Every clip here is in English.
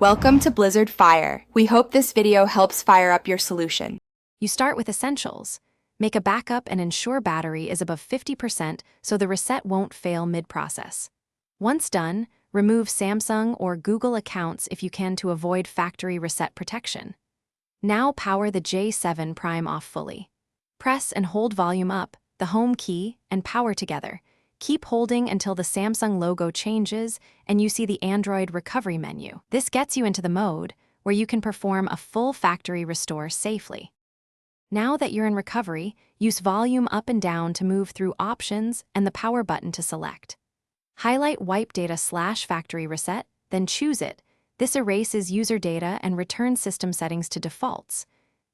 Welcome to Blizzard Fire. We hope this video helps fire up your solution. You start with essentials. Make a backup and ensure battery is above 50% so the reset won't fail mid-process. Once done, remove Samsung or Google accounts if you can to avoid factory reset protection. Now power the J7 Prime off fully. Press and hold volume up, the home key, and power together. Keep holding until the Samsung logo changes and you see the Android recovery menu. This gets you into the mode where you can perform a full factory restore safely. Now that you're in recovery, use volume up and down to move through options and the power button to select. Highlight Wipe Data/Factory Reset, then choose it. This erases user data and returns system settings to defaults.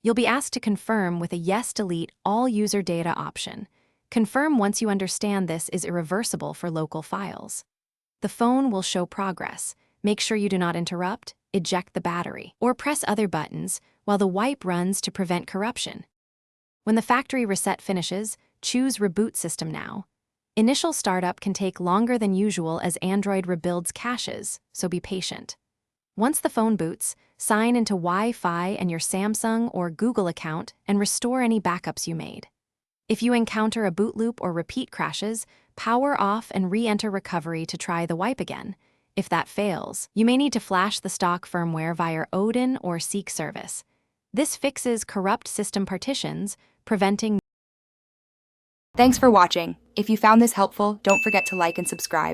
You'll be asked to confirm with a Yes Delete All User Data option. Confirm once you understand this is irreversible for local files. The phone will show progress. Make sure you do not interrupt, eject the battery, or press other buttons while the wipe runs to prevent corruption. When the factory reset finishes, choose Reboot System now. Initial startup can take longer than usual as Android rebuilds caches, so be patient. Once the phone boots, sign into Wi-Fi and your Samsung or Google account and restore any backups you made. If you encounter a boot loop or repeat crashes, power off and re-enter recovery to try the wipe again. If that fails, you may need to flash the stock firmware via Odin or Seek service. This fixes corrupt system partitions, preventing. Thanks for watching. If you found this helpful, don't forget to like and subscribe.